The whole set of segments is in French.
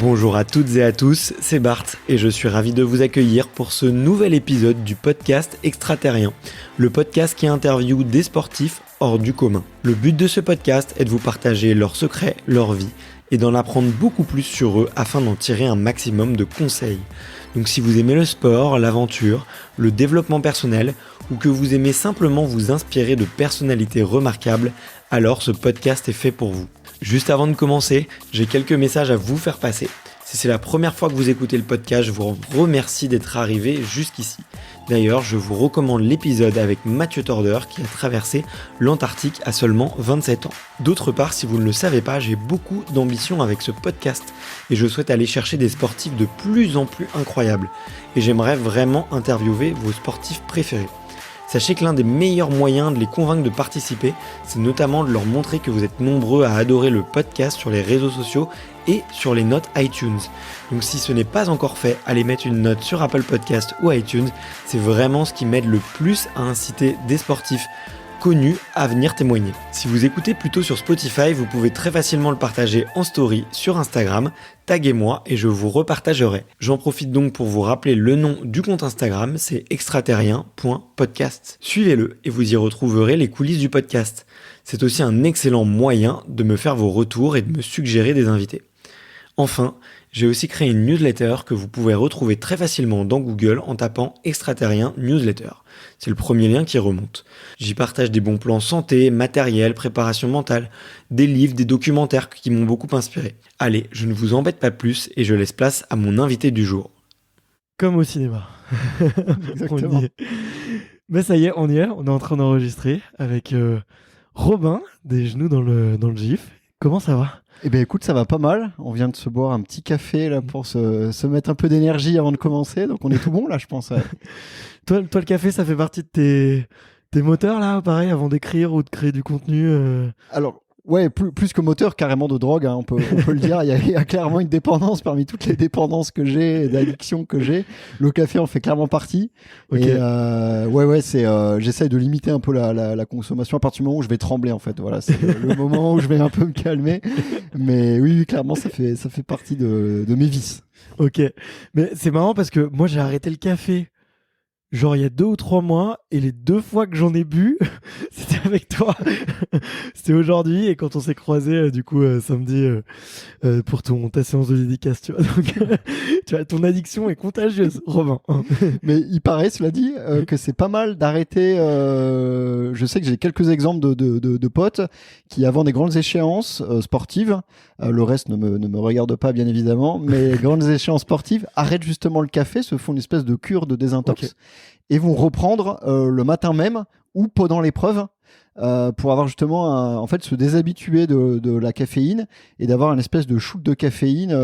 Bonjour à toutes et à tous, c'est Bart et je suis ravi de vous accueillir pour ce nouvel épisode du podcast Extraterrien, le podcast qui interviewe des sportifs hors du commun. Le but de ce podcast est de vous partager leurs secrets, leur vie et d'en apprendre beaucoup plus sur eux afin d'en tirer un maximum de conseils. Donc si vous aimez le sport, l'aventure, le développement personnel ou que vous aimez simplement vous inspirer de personnalités remarquables, alors ce podcast est fait pour vous. Juste avant de commencer, j'ai quelques messages à vous faire passer. Si c'est la première fois que vous écoutez le podcast, je vous remercie d'être arrivé jusqu'ici. D'ailleurs, je vous recommande l'épisode avec Mathieu Torder qui a traversé l'Antarctique à seulement 27 ans. D'autre part, si vous ne le savez pas, j'ai beaucoup d'ambition avec ce podcast et je souhaite aller chercher des sportifs de plus en plus incroyables. Et j'aimerais vraiment interviewer vos sportifs préférés. Sachez que l'un des meilleurs moyens de les convaincre de participer, c'est notamment de leur montrer que vous êtes nombreux à adorer le podcast sur les réseaux sociaux et sur les notes iTunes. Donc si ce n'est pas encore fait, allez mettre une note sur Apple Podcast ou iTunes, c'est vraiment ce qui m'aide le plus à inciter des sportifs connus à venir témoigner. Si vous écoutez plutôt sur Spotify, vous pouvez très facilement le partager en story sur Instagram, taguez-moi et je vous repartagerai. J'en profite donc pour vous rappeler le nom du compte Instagram, c'est extraterrien.podcast. Suivez-le et vous y retrouverez les coulisses du podcast. C'est aussi un excellent moyen de me faire vos retours et de me suggérer des invités. Enfin, j'ai aussi créé une newsletter que vous pouvez retrouver très facilement dans Google en tapant Extraterrien Newsletter. C'est le premier lien qui remonte. J'y partage des bons plans santé, matériel, préparation mentale, des livres, des documentaires qui m'ont beaucoup inspiré. Allez, je ne vous embête pas plus et je laisse place à mon invité du jour. Comme au cinéma. Exactement. Mais ça y est, on est en train d'enregistrer avec Robin, des genoux dans le gif. Comment ça va ? Eh bien écoute, ça va pas mal. On vient de se boire un petit café là pour se mettre un peu d'énergie avant de commencer. Donc on est tout bon là, je pense. Ouais. Toi, le café, ça fait partie de tes moteurs là, pareil, avant d'écrire ou de créer du contenu Alors, ouais, plus que moteur, carrément de drogue, hein, on peut le dire. Il y a clairement une dépendance parmi toutes les dépendances que j'ai et d'addictions que j'ai. Le café en fait clairement partie. Ok. Et c'est, j'essaye de limiter un peu la consommation à partir du moment où je vais trembler en fait. Voilà, c'est le moment où je vais un peu me calmer. Mais oui, clairement, ça fait partie de mes vices. Ok. Mais c'est marrant parce que moi, j'ai arrêté le café. Genre il y a 2 ou 3 mois et les 2 fois que j'en ai bu, c'était avec toi. C'était aujourd'hui et quand on s'est croisés samedi pour ta séance de dédicace, tu vois. Donc tu vois, ton addiction est contagieuse, Robin. Mais il paraît, cela dit, que c'est pas mal d'arrêter. Je sais que j'ai quelques exemples de potes qui, avant des grandes échéances sportives, le reste ne me regarde pas bien évidemment, mais grandes échéances sportives, arrêtent justement le café, se font une espèce de cure de désintox. Okay. Et vont reprendre le matin même ou pendant l'épreuve pour avoir justement se déshabituer de la caféine et d'avoir une espèce de shoot de caféine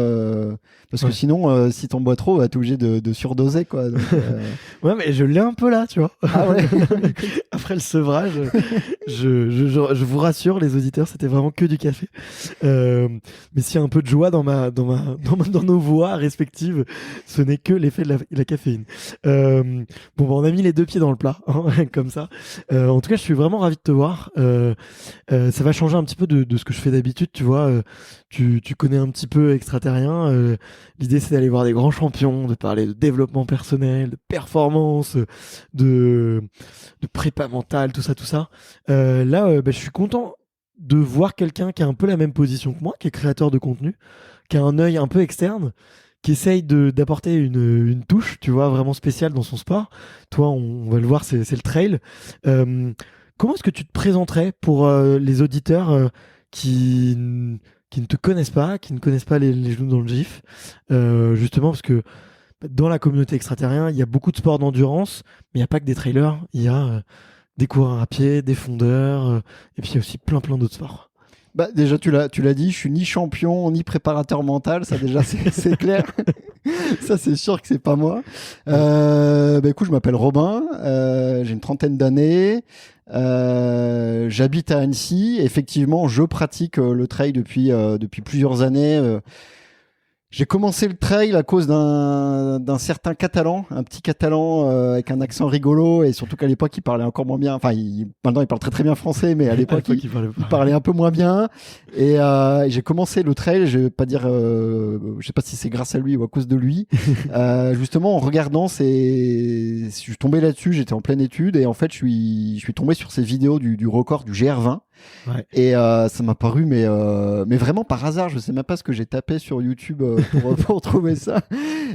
parce que sinon si t'en bois trop t'es obligé de surdoser quoi. Donc, ouais, mais je l'ai un peu là, tu vois. Ah ouais. Après le sevrage, je vous rassure les auditeurs, c'était vraiment que du café. Mais s'il y a un peu de joie dans nos voix respectives, ce n'est que l'effet de la caféine. On a mis les 2 pieds dans le plat, hein, comme ça. En tout cas, je suis vraiment ravi de te voir. Ça va changer un petit peu de ce que je fais d'habitude, tu vois. Tu connais un petit peu Extraterrien. L'idée, c'est d'aller voir des grands champions, de parler de développement personnel, de performance, de prépa mentale, tout ça. Je suis content de voir quelqu'un qui a un peu la même position que moi, qui est créateur de contenu, qui a un œil un peu externe, qui essaye d'apporter une touche, tu vois, vraiment spéciale dans son sport. Toi, on va le voir, c'est le trail. Comment est-ce que tu te présenterais pour les auditeurs qui ne te connaissent pas, qui ne connaissent pas les genoux dans le gif, justement parce que dans la communauté Extraterrien, il y a beaucoup de sports d'endurance, mais il n'y a pas que des trailers, il y a des coureurs à pied, des fondeurs, et puis il y a aussi plein d'autres sports. Bah déjà tu l'as dit, je suis ni champion ni préparateur mental, ça déjà c'est clair. Ça c'est sûr que c'est pas moi. Écoute, je m'appelle Robin, j'ai une 30aine d'années, j'habite à Annecy. Effectivement, je pratique le trail depuis plusieurs années. J'ai commencé le trail à cause d'un certain Catalan, un petit Catalan avec un accent rigolo, et surtout qu'à l'époque il parlait encore moins bien. Enfin, maintenant il parle très très bien français, mais à l'époque il parlait un peu moins bien. Et j'ai commencé le trail. Je vais pas dire, je sais pas si c'est grâce à lui ou à cause de lui. Justement, en regardant, je suis tombé là-dessus. J'étais en pleine étude et en fait je suis tombé sur ces vidéos du record du GR20. Ouais. Et ça m'a paru mais vraiment par hasard, je sais même pas ce que j'ai tapé sur YouTube pour trouver ça,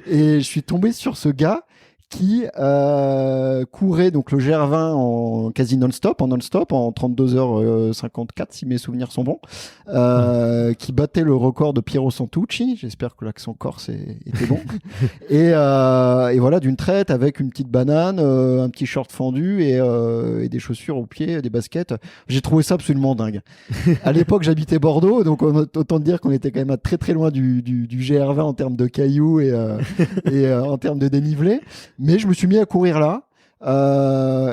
et je suis tombé sur ce gars qui courait donc le GR20 en quasi non-stop en 32h54 si mes souvenirs sont bons, qui battait le record de Piero Santucci, j'espère que l'accent corse était bon, et voilà, d'une traite avec une petite banane, un petit short fendu et des chaussures aux pieds, des baskets. J'ai trouvé ça absolument dingue. À l'époque j'habitais Bordeaux, donc autant dire qu'on était quand même à très très loin du GR20 en termes de cailloux et en termes de dénivelé. Mais je me suis mis à courir là.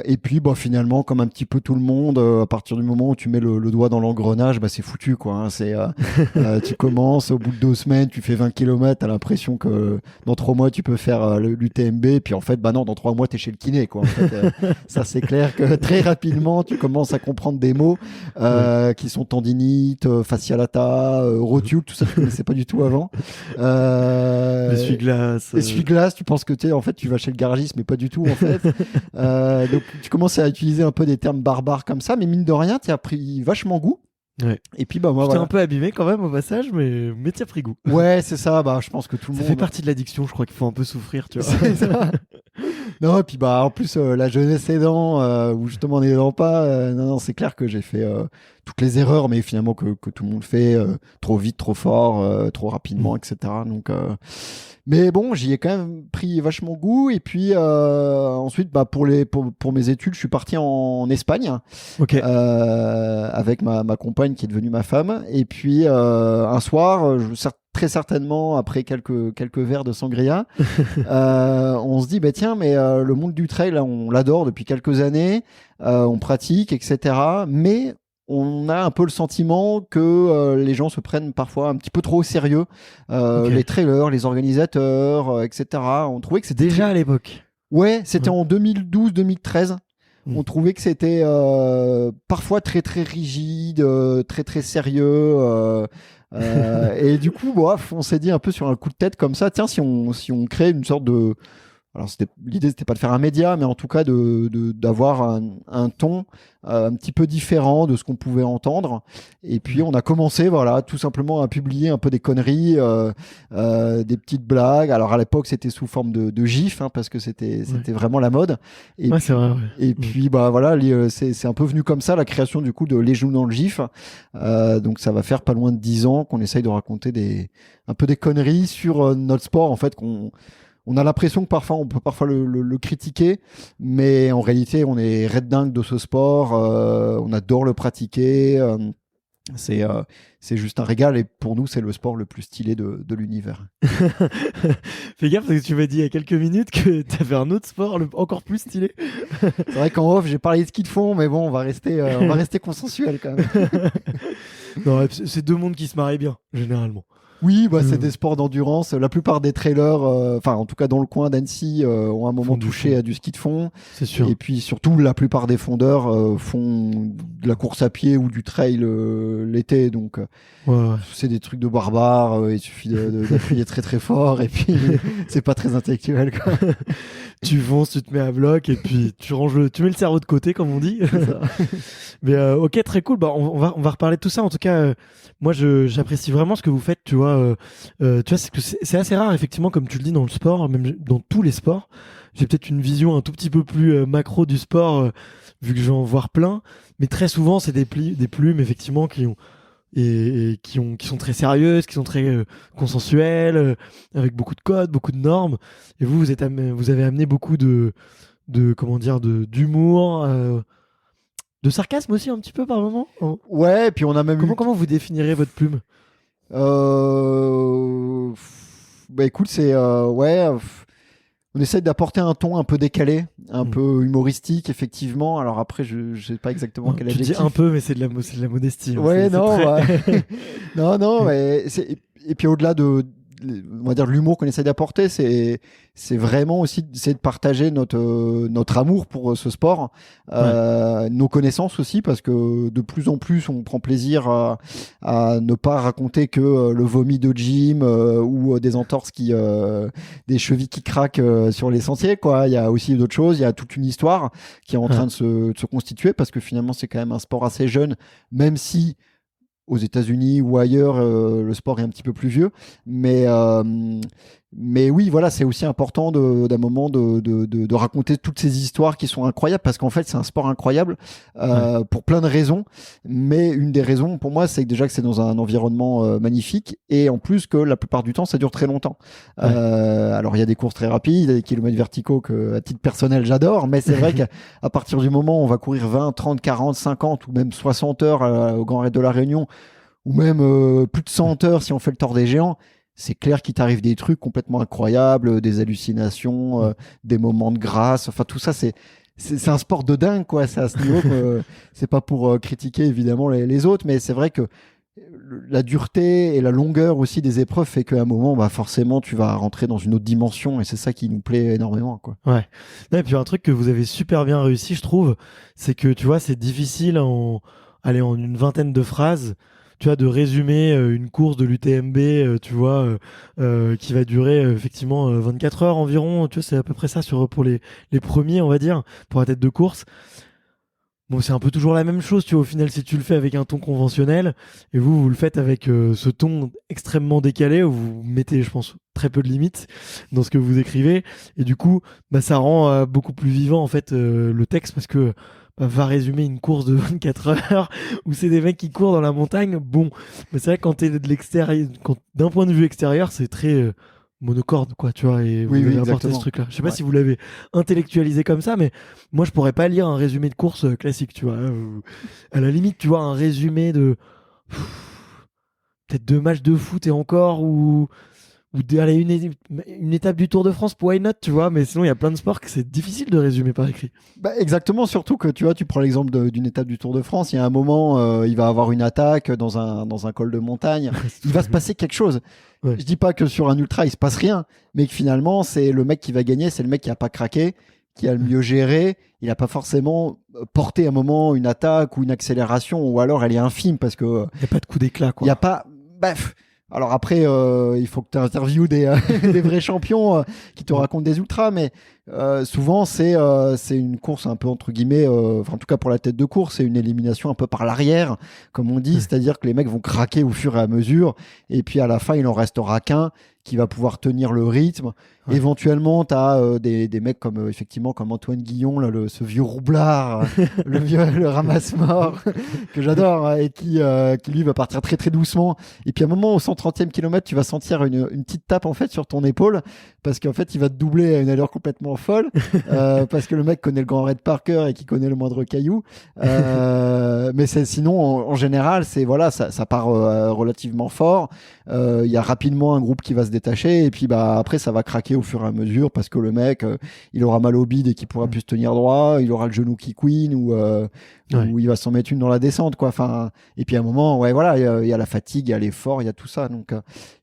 Et puis finalement, comme un petit peu tout le monde, à partir du moment où tu mets le doigt dans l'engrenage, c'est foutu quoi, hein. Tu commences, au bout de 2 semaines tu fais 20 km, t'as l'impression que dans 3 mois tu peux faire l'UTMB, puis en fait non, dans 3 mois t'es chez le kiné quoi, en fait. Ça c'est clair que très rapidement tu commences à comprendre des mots qui sont tendinite, fascialata, rotule, tout ça je connaissais pas du tout avant. Essuie-glace, tu penses que en fait tu vas chez le garagiste, mais pas du tout en fait. Donc tu commences à utiliser un peu des termes barbares comme ça, mais mine de rien tu as pris vachement goût. Ouais. Et puis moi j'étais un peu abîmé quand même au passage, mais tu as pris goût. Ouais, c'est ça. Je pense que tout le monde. Ça fait partie de l'addiction. Je crois qu'il faut un peu souffrir, tu vois. C'est ça. Non, et puis en plus la jeunesse aidant, ou justement n'aidant pas, non, c'est clair que j'ai fait toutes les erreurs, mais finalement que tout le monde fait, trop vite, trop fort, trop rapidement, etc. Donc, mais bon, j'y ai quand même pris vachement goût. Et puis ensuite, pour mes études, je suis parti en Espagne, okay. avec ma compagne qui est devenue ma femme. Et puis un soir, très certainement après quelques verres de sangria, on se dit tiens, mais le monde du trail là, on l'adore depuis quelques années, on pratique, etc. Mais on a un peu le sentiment que les gens se prennent parfois un petit peu trop au sérieux, okay. Les trailers, les organisateurs, etc. On trouvait que c'était déjà à l'époque. Ouais, c'était en 2012-2013. On trouvait que c'était parfois très très rigide, très très sérieux. Et du coup, on s'est dit un peu sur un coup de tête comme ça, tiens, si on crée une sorte de... Alors l'idée c'était pas de faire un média, mais en tout cas d'avoir un ton un petit peu différent de ce qu'on pouvait entendre. Et puis on a commencé tout simplement à publier un peu des conneries, des petites blagues. Alors à l'époque c'était sous forme de gif, hein, parce que c'était vraiment la mode. Et ouais, puis, c'est vrai, ouais. Et puis c'est un peu venu comme ça la création du coup de Les Genoux dans le gif. Donc ça va faire pas loin de 10 ans qu'on essaye de raconter un peu des conneries sur notre sport en fait, on a l'impression que parfois on peut le critiquer, mais en réalité on est red dingue de ce sport, on adore le pratiquer, c'est juste un régal, et pour nous c'est le sport le plus stylé de l'univers. Fais gaffe parce que tu m'as dit il y a quelques minutes que tu avais un autre sport encore plus stylé. C'est vrai qu'en off j'ai parlé de ski de fond, mais bon on va rester consensuel quand même. Non, c'est 2 mondes qui se marient bien généralement. Oui, c'est des sports d'endurance. La plupart des trailers, en tout cas dans le coin d'Annecy, ont un moment touché à du ski de fond. C'est sûr. Et puis surtout, la plupart des fondeurs font de la course à pied ou du trail l'été. Donc, c'est des trucs de barbares. Il suffit d'appuyer très très fort, et puis c'est pas très intellectuel, quoi. Tu fonces, tu te mets à bloc, et puis tu mets le cerveau de côté, comme on dit. Mais ok, très cool. On va reparler de tout ça. En tout cas, moi, j'apprécie vraiment ce que vous faites. Tu vois, c'est assez rare, effectivement, comme tu le dis, dans le sport, même dans tous les sports. J'ai peut-être une vision un tout petit peu plus macro du sport, vu que je vais en voir plein. Mais très souvent, c'est des plumes, effectivement, qui sont très sérieuses, qui sont très consensuelles, avec beaucoup de codes, beaucoup de normes. Et vous avez amené beaucoup d'humour, de sarcasme aussi un petit peu par moment. Ouais, et puis on a même comment vous définirez votre plume? Écoute, c'est on essaie d'apporter un ton un peu décalé, un peu humoristique, effectivement. Alors après, je sais pas exactement quel adjectif. Tu dis un peu, mais c'est de la modestie. Ouais, non, non, mais et puis au-delà on va dire l'humour qu'on essaie d'apporter, c'est vraiment aussi d'essayer de partager notre amour pour ce sport, nos connaissances aussi, parce que de plus en plus on prend plaisir à ne pas raconter que le vomi de gym ou des entorses des chevilles qui craquent sur les sentiers, quoi. Il y a aussi d'autres choses, il y a toute une histoire qui est en train de se constituer, parce que finalement c'est quand même un sport assez jeune, même si aux États-Unis ou ailleurs, le sport est un petit peu plus vieux. Mais oui, voilà, c'est aussi important d'un moment de raconter toutes ces histoires qui sont incroyables, parce qu'en fait, c'est un sport incroyable pour plein de raisons. Mais une des raisons, pour moi, c'est déjà que c'est dans un environnement magnifique, et en plus que la plupart du temps, ça dure très longtemps. Alors, il y a des courses très rapides, des kilomètres verticaux que, à titre personnel, j'adore, mais c'est vrai qu'à partir du moment où on va courir 20, 30, 40, 50 ou même 60 heures au Grand Raid de la Réunion, ou même plus de 100 heures si on fait le Tour des Géants, c'est clair qu'il t'arrive des trucs complètement incroyables, des hallucinations, des moments de grâce. Enfin, tout ça, c'est un sport de dingue, quoi. C'est à ce niveau que c'est pas pour critiquer évidemment les autres, mais c'est vrai que la dureté et la longueur aussi des épreuves fait qu'à un moment, bah forcément, tu vas rentrer dans une autre dimension, et c'est ça qui nous plaît énormément, quoi. Ouais. Et puis un truc que vous avez super bien réussi, je trouve, c'est que tu vois, c'est difficile en une vingtaine de phrases, tu vois, de résumer une course de l'UTMB, tu vois, qui va durer effectivement 24 heures environ. Tu vois, c'est à peu près ça pour les premiers, on va dire, pour la tête de course. Bon, c'est un peu toujours la même chose, tu vois, au final, si tu le fais avec un ton conventionnel, et vous le faites avec ce ton extrêmement décalé, où vous mettez, je pense, très peu de limites dans ce que vous écrivez, et du coup, bah, ça rend beaucoup plus vivant, en fait, le texte, parce que va résumer une course de 24 heures où c'est des mecs qui courent dans la montagne. Bon, mais c'est vrai que quand t'es de l'extérieur, d'un point de vue extérieur, c'est très monocorde, quoi, tu vois, et vous Oui, avez apporté exactement. ce truc-là. Je sais pas si vous l'avez intellectualisé comme ça, mais moi, je pourrais pas lire un résumé de course classique, tu vois. À la limite, tu vois, un résumé de peut-être 2 matchs de foot et encore, ou aller une étape du Tour de France, why not, tu vois, mais sinon il y a plein de sports que c'est difficile de résumer par écrit. Bah, exactement, surtout que tu vois, tu prends l'exemple d'une étape du Tour de France, il y a un moment, il va avoir une attaque dans un col de montagne, il va se passer quelque chose. Ouais. Je dis pas que sur un ultra il se passe rien, mais que finalement c'est le mec qui va gagner, c'est le mec qui a pas craqué, qui a le mieux géré, il a pas forcément porté à un moment une attaque ou une accélération, ou alors elle est infime, parce que Il n'y a pas de coup d'éclat, quoi. il y a pas, bref. Alors après, il faut que tu interviewes des vrais champions qui te racontent des ultras, mais souvent c'est une course un peu entre guillemets, enfin, en tout cas pour la tête de course, c'est une élimination un peu par l'arrière, comme on dit, c'est-à-dire que les mecs vont craquer au fur et à mesure, et puis à la fin il en restera qu'un qui va pouvoir tenir le rythme. Ouais. Éventuellement, tu as des mecs comme effectivement comme Antoine Guillon, là, ce vieux roublard, le ramasse-mort que j'adore, et qui lui va partir très très doucement. Et puis à un moment, au 130e kilomètre, tu vas sentir une petite tape en fait sur ton épaule, parce qu'en fait, il va te doubler à une allure complètement folle, parce que le mec connaît le Grand Raid par cœur et qui connaît le moindre caillou. Mais sinon, en général, voilà, ça part relativement fort. Il y a rapidement un groupe qui va se détacher, et puis bah après ça va craquer au fur et à mesure, parce que le mec il aura mal au bide et qu'il pourra plus se tenir droit, il aura le genou qui couine, ou il va s'en mettre une dans la descente, quoi. Enfin, et puis à un moment, ouais, voilà, il y a la fatigue, il y a l'effort, il y a tout ça, donc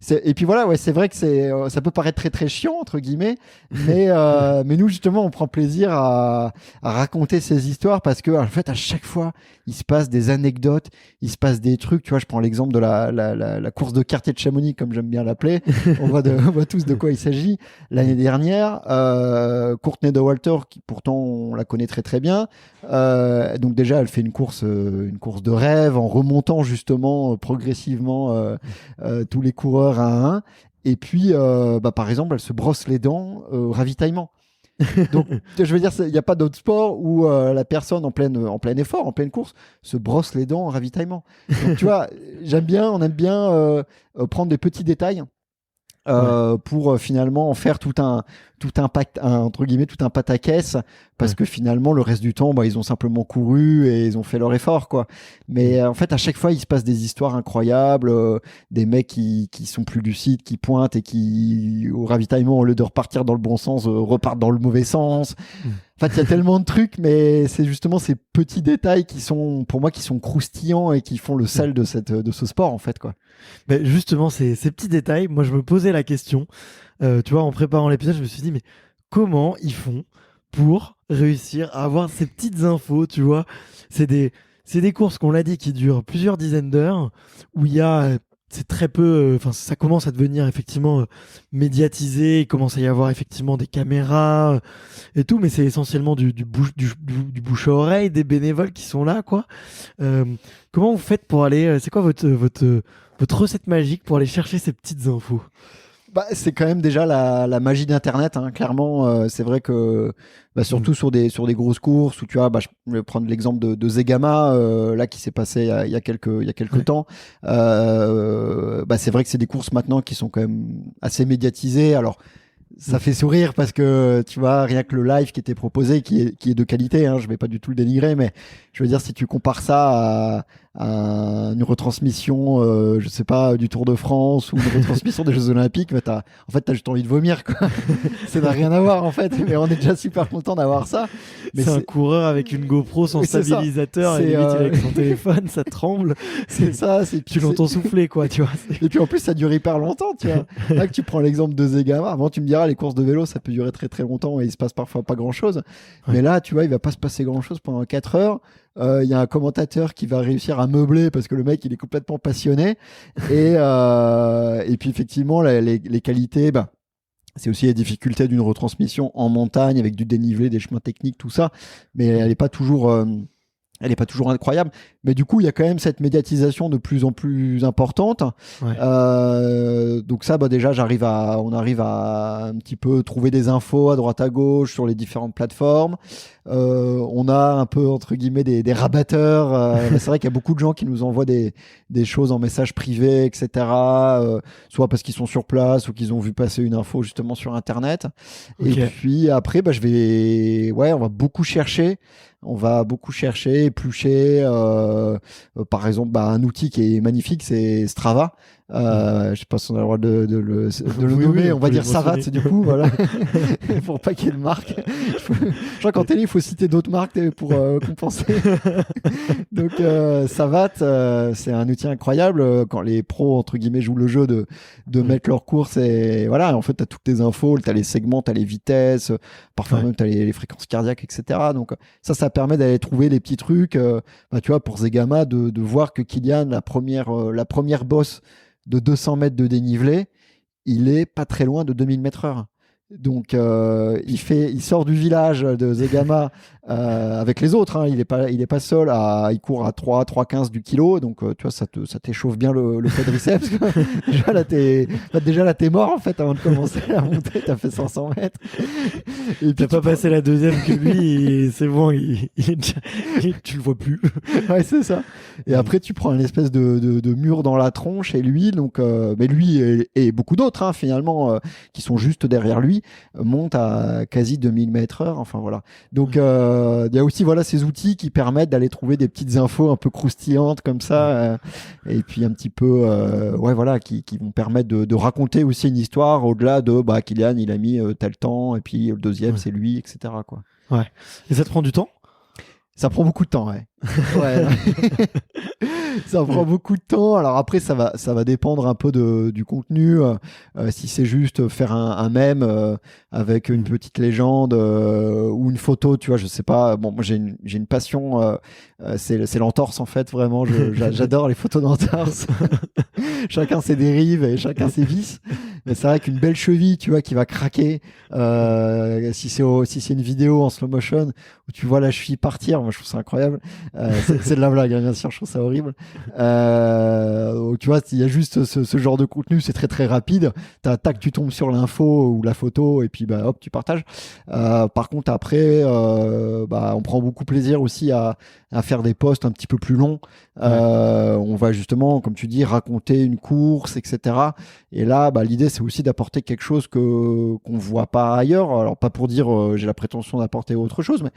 et puis voilà, ouais, c'est vrai que ça peut paraître très très chiant entre guillemets, mais nous justement on prend plaisir à raconter ces histoires, parce que en fait à chaque fois il se passe des anecdotes, il se passe des trucs. Tu vois, je prends l'exemple de la course de quartier de Chamonix, comme j'aime bien l'appeler. On voit tous de quoi il s'agit. L'année dernière, Courtney Dauwalter, qui pourtant on la connaît très très bien. Donc déjà, elle fait une course de rêve, en remontant justement progressivement tous les coureurs un à un. Et puis, par exemple, elle se brosse les dents au ravitaillement. Donc, je veux dire, il n'y a pas d'autre sport où la personne en plein effort, en pleine course, se brosse les dents en ravitaillement. Donc, tu vois, on aime bien prendre des petits détails pour finalement en faire tout un entre guillemets tout un pataquès, parce que finalement le reste du temps ils ont simplement couru et ils ont fait leur effort, quoi. Mais en fait à chaque fois il se passe des histoires incroyables, des mecs qui sont plus lucides, qui pointent, et qui au ravitaillement, au lieu de repartir dans le bon sens, repartent dans le mauvais sens. fait, il y a tellement de trucs, mais c'est justement ces petits détails pour moi, qui sont croustillants et qui font le sel de ce sport, en fait, quoi. Mais justement, ces petits détails, moi je me posais la question, tu vois, en préparant l'épisode, je me suis dit, mais comment ils font pour réussir à avoir ces petites infos, tu vois? C'est des courses qu'on l'a dit qui durent plusieurs dizaines d'heures, où il y a, c'est très peu, enfin ça commence à devenir effectivement médiatisé, il commence à y avoir effectivement des caméras et tout, mais c'est essentiellement du bouche à oreille, des bénévoles qui sont là, quoi. Comment vous faites pour aller, c'est quoi votre recette magique pour aller chercher ces petites infos? Bah, c'est quand même déjà la magie d'Internet, hein. Clairement, c'est vrai que surtout sur des grosses courses où tu vois, je vais prendre l'exemple de Zegama là qui s'est passé il y a quelques temps. C'est vrai que c'est des courses maintenant qui sont quand même assez médiatisées. Alors ça fait sourire parce que tu vois, rien que le live qui était proposé, qui est de qualité, hein, je vais pas du tout le dénigrer, mais je veux dire, si tu compares ça à une retransmission, je sais pas, du Tour de France ou une retransmission des Jeux Olympiques, mais t'as juste envie de vomir, quoi. Ça n'a rien à voir, en fait, mais on est déjà super content d'avoir ça. Mais c'est un coureur avec une GoPro sans stabilisateur, et limite il est avec son téléphone, ça tremble. C'est ça, tu l'entends souffler, quoi, tu vois. Et puis en plus, ça dure hyper longtemps, tu vois. Là que tu prends l'exemple de Zegama, avant tu me diras, les courses de vélo, ça peut durer très très longtemps et il se passe parfois pas grand chose. Mais là, tu vois, il va pas se passer grand chose pendant 4 heures. Il y a un commentateur qui va réussir à meubler parce que le mec il est complètement passionné et puis effectivement les qualités, c'est aussi les difficultés d'une retransmission en montagne avec du dénivelé, des chemins techniques, tout ça, mais elle n'est pas toujours incroyable. Mais du coup, il y a quand même cette médiatisation de plus en plus importante. Donc ça, déjà, on arrive à un petit peu trouver des infos à droite à gauche sur les différentes plateformes. On a un peu, entre guillemets, des rabatteurs. C'est vrai qu'il y a beaucoup de gens qui nous envoient des choses en message privé, etc. Soit parce qu'ils sont sur place ou qu'ils ont vu passer une info justement sur Internet. Okay. Et puis après, on va beaucoup chercher. Éplucher. Par exemple, un outil qui est magnifique, c'est Strava. Je sais pas si on a le droit de le nommer, on va dire Savat du coup, voilà, pour pas qu'il y ait de marque. Je crois qu'en télé il faut citer d'autres marques pour compenser. Donc Savat, c'est un outil incroyable quand les pros entre guillemets jouent le jeu de mettre leurs courses, et voilà, en fait t'as toutes tes infos, t'as les segments, t'as les vitesses, parfois même t'as les fréquences cardiaques, etc. Donc ça permet d'aller trouver des petits trucs, tu vois, pour Zegama, de voir que Kylian, la première bosse de 200 mètres de dénivelé, il est pas très loin de 2000 mètres/heure. Donc il sort du village de Zegama avec les autres, hein. Il est pas seul, il court à 3,15 du kilo, donc tu vois, ça t'échauffe bien le quadriceps. déjà là t'es mort en fait avant de commencer à monter, t'as fait 500 mètres. Et puis t'as pas passé la deuxième que lui, et c'est bon, tu le vois plus. Ouais, c'est ça. Et après tu prends une espèce de mur dans la tronche, et lui, donc mais lui et beaucoup d'autres, hein, finalement, qui sont juste derrière lui, monte à quasi 2000 mètres/heure. Enfin voilà. Donc il y a aussi ces outils qui permettent d'aller trouver des petites infos un peu croustillantes comme ça, et puis un petit peu qui vont permettre de raconter aussi une histoire au-delà de Kylian il a mis tel temps et puis le deuxième c'est lui, etc. quoi. Ouais. Et ça te prend du temps? Ça prend beaucoup de temps, ouais. Ça prend beaucoup de temps. Alors après, ça va dépendre un peu du contenu. Si c'est juste faire un mème avec une petite légende ou une photo, tu vois, je sais pas. Bon, moi j'ai une passion, c'est l'entorse en fait, vraiment. J'adore les photos d'entorse. Chacun ses dérives et chacun ses vices. Mais c'est vrai qu'une belle cheville, tu vois, qui va craquer, si c'est une vidéo en slow motion où tu vois la cheville partir, moi je trouve ça incroyable. C'est de la blague, hein, bien sûr, je trouve ça horrible. Tu vois, il y a juste ce genre de contenu, c'est très très rapide. Tac, tu tombes sur l'info ou la photo et puis hop, tu partages. Par contre, après, on prend beaucoup plaisir aussi à faire des posts un petit peu plus longs. On va justement, comme tu dis, raconter une course, etc. Et là, l'idée, c'est aussi d'apporter quelque chose qu'on voit pas ailleurs. Alors pas pour dire j'ai la prétention d'apporter autre chose, mais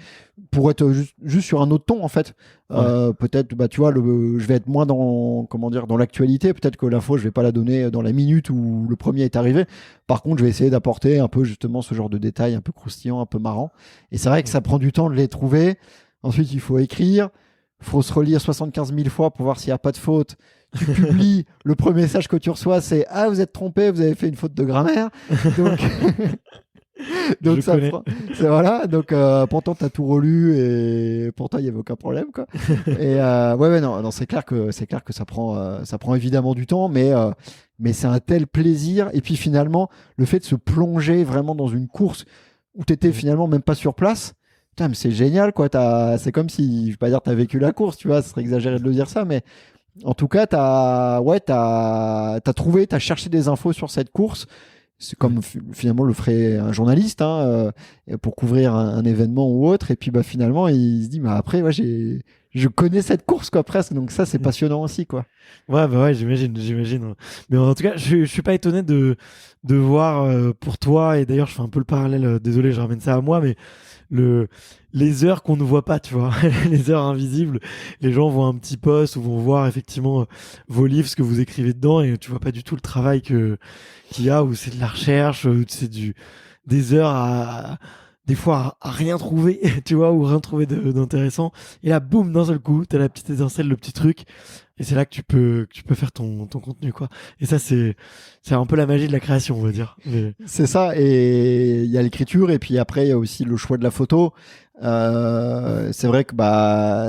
pour être juste sur un autre ton en fait. Peut-être, tu vois, je vais être moins dans l'actualité. Peut-être que l'info, je vais pas la donner dans la minute où le premier est arrivé. Par contre, je vais essayer d'apporter un peu justement ce genre de détails un peu croustillant, un peu marrant. Et c'est vrai que ça prend du temps de les trouver. Ensuite, il faut écrire. Il faut se relire 75 000 fois pour voir s'il n'y a pas de faute. Tu publies, le premier message que tu reçois, c'est « Ah, vous êtes trompé, vous avez fait une faute de grammaire. » Donc ça prend... voilà. Donc pourtant tu as tout relu et pourtant il y avait aucun problème quoi. Et non, c'est clair que ça prend évidemment du temps, mais c'est un tel plaisir. Et puis finalement le fait de se plonger vraiment dans une course où tu étais finalement même pas sur place. Putain, mais c'est génial quoi. C'est comme si, je vais pas dire t'as vécu la course, tu vois, ce serait exagéré de le dire ça, mais en tout cas t'as cherché des infos sur cette course. C'est comme finalement le ferait un journaliste pour couvrir un événement ou autre. Et puis finalement, il se dit, après, je connais cette course quoi, presque. Donc ça, c'est passionnant aussi. Quoi. Ouais, j'imagine. Mais en tout cas, je suis pas étonné de voir pour toi, et d'ailleurs, je fais un peu le parallèle, désolé, je ramène ça à moi, mais les heures qu'on ne voit pas, tu vois, les heures invisibles, les gens voient un petit post ou vont voir effectivement vos livres, ce que vous écrivez dedans, et tu vois pas du tout le travail qu'il y a, où c'est de la recherche, où c'est des heures des fois à rien trouver, tu vois, ou rien trouver d'intéressant. Et là, boum, d'un seul coup, t'as la petite étincelle, le petit truc, et c'est là que tu peux faire ton contenu, quoi. Et ça, c'est un peu la magie de la création, on va dire. Mais... C'est ça, et il y a l'écriture, et puis après, il y a aussi le choix de la photo. C'est vrai que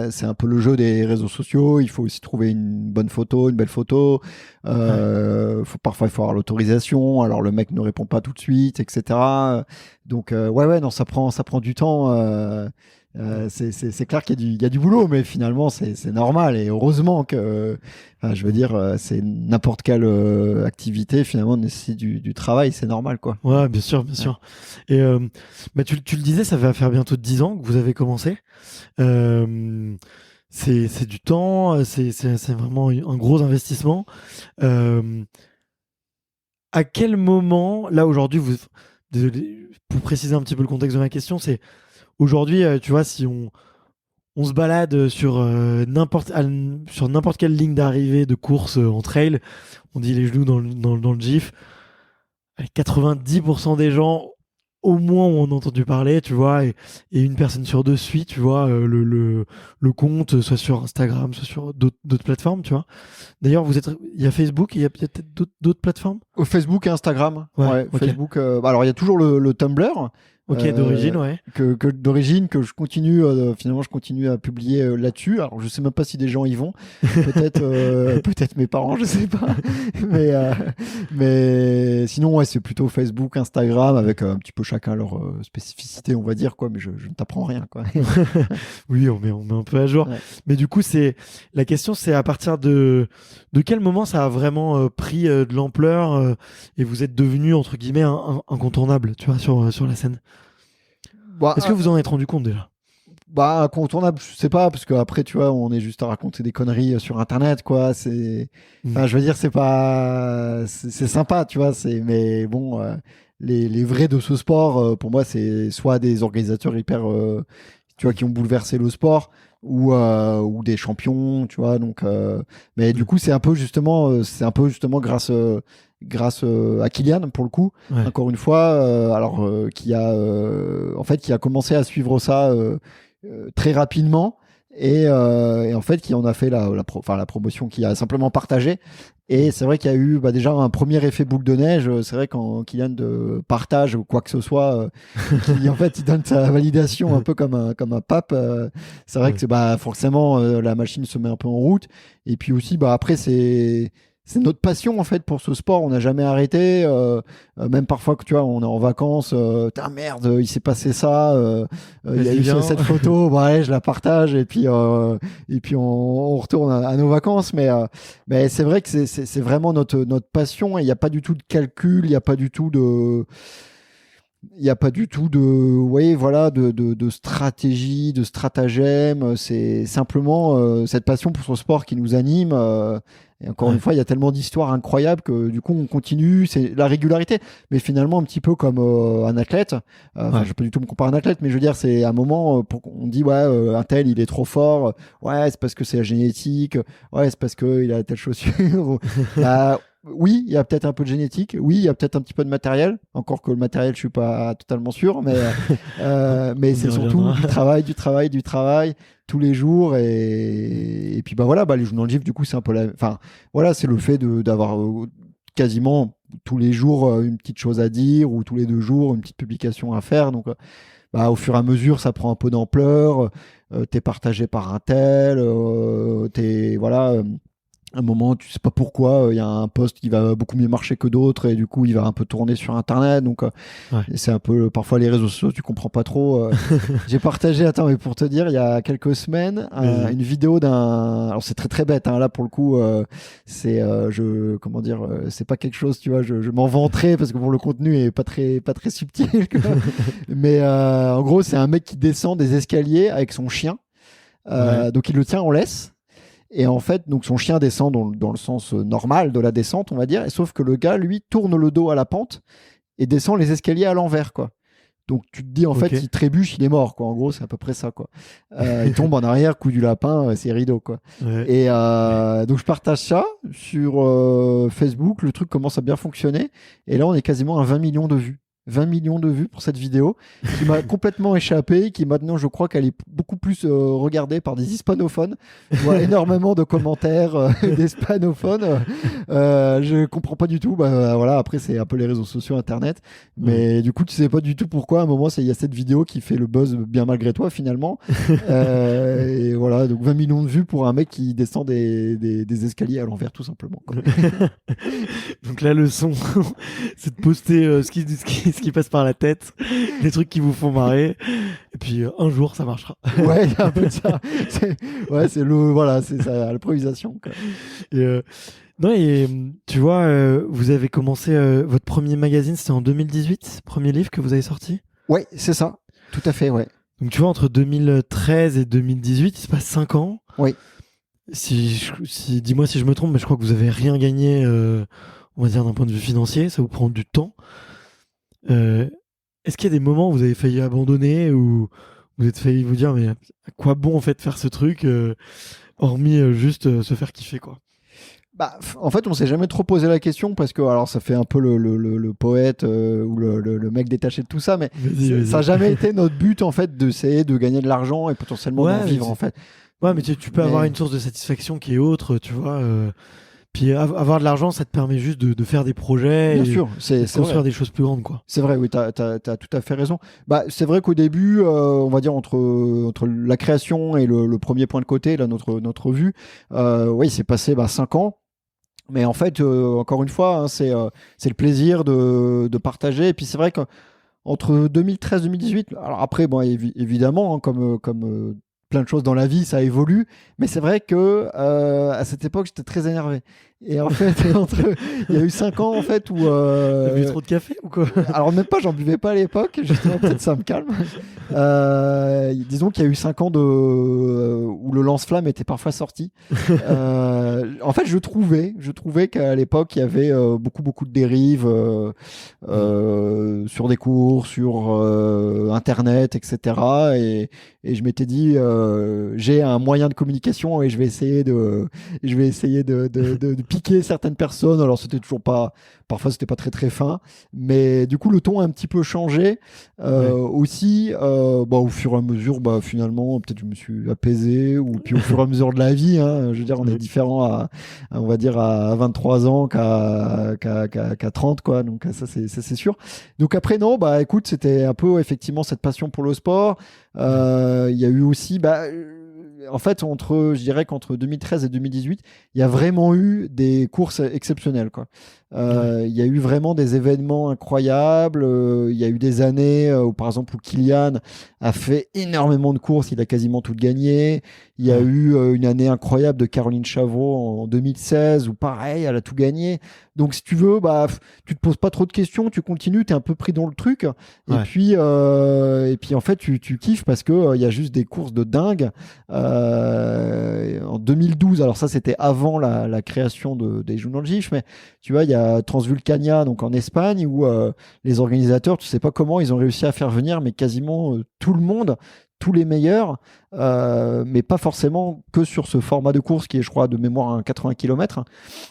c'est un peu le jeu des réseaux sociaux. Il faut aussi trouver une bonne photo, une belle photo. Parfois, il faut avoir l'autorisation. Alors, le mec ne répond pas tout de suite, etc. Donc, non, ça prend du temps. C'est clair qu'il y a du boulot, mais finalement c'est normal et heureusement que, je veux dire, c'est n'importe quelle activité finalement nécessite du travail, c'est normal quoi. Ouais, bien sûr. Et tu le disais, ça va faire bientôt 10 ans que vous avez commencé. C'est du temps, c'est vraiment un gros investissement. À quel moment, là aujourd'hui, pour préciser un petit peu le contexte de ma question, c'est aujourd'hui, tu vois, si on se balade sur n'importe quelle ligne d'arrivée de course en trail, on dit les genoux dans le GIF, 90% des gens au moins ont entendu parler, tu vois, et une personne sur deux suit, tu vois, le compte, soit sur Instagram, soit sur d'autres plateformes, tu vois. D'ailleurs, il y a Facebook, il y a peut-être d'autres plateformes. Facebook et Instagram. Ouais, okay. Facebook. Alors il y a toujours le Tumblr. Ok, d'origine, ouais. D'origine, que je continue, finalement, je continue à publier là-dessus. Alors, je sais même pas si des gens y vont. Peut-être mes parents, je sais pas. Mais sinon, ouais, c'est plutôt Facebook, Instagram, avec un petit peu chacun leur spécificité, on va dire, quoi. Mais je ne t'apprends rien, quoi. Oui, on met un peu à jour. Ouais. Mais du coup, la question, c'est à partir de quel moment ça a vraiment pris de l'ampleur et vous êtes devenu, entre guillemets, incontournable, tu vois, sur la scène. Est-ce que vous en êtes rendu compte déjà? Incontournable, je sais pas, parce qu'après, tu vois, on est juste à raconter des conneries sur Internet, quoi. Enfin, je veux dire, c'est sympa, tu vois. Mais bon, les vrais de ce sport, pour moi, c'est soit des organisateurs hyper, tu vois, qui ont bouleversé le sport, ou des champions, tu vois. Donc, mais du coup, c'est un peu justement grâce à Kylian pour le coup, encore une fois, qui a commencé à suivre ça très rapidement et en fait qui en a fait la promotion, qui a simplement partagé. Et c'est vrai qu'il y a eu déjà un premier effet boule de neige. C'est vrai quand Kylian partage ou quoi que ce soit, qui en fait il donne sa validation un peu comme un pape. C'est vrai que forcément la machine se met un peu en route. Et puis aussi après c'est notre passion en fait pour ce sport. On n'a jamais arrêté. Même parfois que tu vois, on est en vacances. Merde, il s'est passé ça. Il y a eu cette photo. Je la partage et puis on retourne à nos vacances. Mais c'est vrai que c'est vraiment notre passion. Et il n'y a pas du tout de calcul. Il n'y a pas du tout de de stratégie, de stratagème. C'est simplement cette passion pour ce sport qui nous anime. Et encore une fois, il y a tellement d'histoires incroyables que du coup, on continue. C'est la régularité, mais finalement un petit peu comme un athlète. Je vais pas du tout me comparer à un athlète, mais je veux dire, c'est un moment on dit un tel, il est trop fort. Ouais, c'est parce que c'est la génétique. Ouais, c'est parce que il a telle chaussure. Oui, il y a peut-être un peu de génétique. Oui, il y a peut-être un petit peu de matériel. Encore que le matériel, je suis pas totalement sûr, mais c'est surtout du travail tous les jours. Et puis les jours dans le GIF, du coup, c'est un peu c'est le fait d'avoir quasiment tous les jours une petite chose à dire ou tous les 2 jours une petite publication à faire. Donc, au fur et à mesure, ça prend un peu d'ampleur. T'es partagé par un tel. Un moment, tu sais pas pourquoi, il y a un post qui va beaucoup mieux marcher que d'autres et du coup, il va un peu tourner sur Internet. Donc, c'est un peu parfois les réseaux sociaux, tu comprends pas trop. J'ai partagé, mais pour te dire, il y a quelques semaines, une vidéo d'un. Alors, c'est très très bête. Là, pour le coup, c'est c'est pas quelque chose, tu vois. Je m'en vanterai parce que pour le contenu est pas très subtil. Mais en gros, c'est un mec qui descend des escaliers avec son chien. Donc, il le tient en laisse. Et en fait, donc son chien descend dans le sens normal de la descente, on va dire, et sauf que le gars, lui, tourne le dos à la pente et descend les escaliers à l'envers, quoi. Donc tu te dis, en fait, il trébuche, il est mort, quoi. En gros, c'est à peu près ça, quoi. Il tombe en arrière, coup du lapin, c'est rideau, quoi. Ouais. Et donc je partage ça sur Facebook, le truc commence à bien fonctionner, et là, on est quasiment à 20 millions de vues. 20 millions de vues pour cette vidéo qui m'a complètement échappé, qui maintenant je crois qu'elle est beaucoup plus regardée par des hispanophones. Je vois énormément de commentaires d'hispanophones. Je comprends pas du tout. Après c'est un peu les réseaux sociaux, internet, mais du coup tu sais pas du tout pourquoi à un moment il y a cette vidéo qui fait le buzz bien malgré toi finalement. Et voilà, donc 20 millions de vues pour un mec qui descend des escaliers à l'envers tout simplement, quoi. Donc la leçon c'est de poster ce qui passe par la tête, des trucs qui vous font marrer, et puis un jour ça marchera. Ouais, il y a un peu de ça. C'est ça, l'improvisation, quoi. Et tu vois, vous avez commencé votre premier magazine, c'était en 2018, premier livre que vous avez sorti. Ouais, c'est ça, tout à fait, ouais. Donc tu vois, entre 2013 et 2018, il se passe 5 ans. Oui. Dis-moi si je me trompe, mais je crois que vous avez rien gagné, on va dire d'un point de vue financier, ça vous prend du temps. Est-ce qu'il y a des moments où vous avez failli abandonner ou vous êtes failli vous dire mais à quoi bon en fait faire ce truc hormis juste se faire kiffer, quoi? En fait, on s'est jamais trop posé la question parce que alors ça fait un peu le poète ou le mec détaché de tout ça, mais ça n'a jamais été notre but en fait d'essayer de gagner de l'argent et potentiellement d'en vivre en fait. Ouais, mais tu peux avoir une source de satisfaction qui est autre, tu vois. Puis avoir de l'argent, ça te permet juste de faire des projets. Bien sûr, c'est construire des choses plus grandes, quoi. C'est vrai, oui, t'as tout à fait raison. C'est vrai qu'au début, on va dire entre la création et le premier point de côté, là, notre vue, il s'est passé 5 ans. Mais en fait, encore une fois, c'est le plaisir de partager. Et puis c'est vrai qu'entre 2013 et 2018, alors après, évidemment, comme plein de choses dans la vie, ça évolue. Mais c'est vrai que à cette époque, j'étais très énervé. Et en fait, il y a eu 5 ans en fait où t'as bu trop de café ou quoi? Alors même pas, j'en buvais pas à l'époque. Justement, peut-être ça me calme. Disons qu'il y a eu 5 ans où le lance-flamme était parfois sorti. En fait, je trouvais qu'à l'époque, il y avait beaucoup de dérives sur des cours, sur Internet, etc. Et je m'étais dit, j'ai un moyen de communication et je vais essayer de piquer certaines personnes. Alors parfois c'était pas très fin, mais du coup le ton a un petit peu changé aussi au fur et à mesure. Finalement peut-être je me suis apaisé puis au fur et à mesure de la vie, je veux dire on est différent on va dire à 23 ans qu'à 30, quoi, donc ça c'est sûr. Donc après non, écoute, c'était un peu effectivement cette passion pour le sport. Il y a eu aussi en fait, je dirais qu'entre 2013 et 2018, il y a vraiment eu des courses exceptionnelles, quoi. Il y a eu vraiment des événements incroyables. Il y a eu des années où, par exemple, où Kylian a fait énormément de courses, il a quasiment tout gagné. Il y a eu une année incroyable de Caroline Chavot en 2016 où, pareil, elle a tout gagné. Donc, si tu veux, tu te poses pas trop de questions, tu continues, tu es un peu pris dans le truc. Et puis, en fait, tu kiffes parce que il y a juste des courses de dingue. En 2012, alors ça, c'était avant la création des Jeux dans le GIF, mais tu vois, il y a Transvulcania, donc en Espagne, où les organisateurs, tu sais pas comment, ils ont réussi à faire venir, mais quasiment tout le monde, tous les meilleurs, mais pas forcément que sur ce format de course qui est, je crois, de mémoire à 80 km,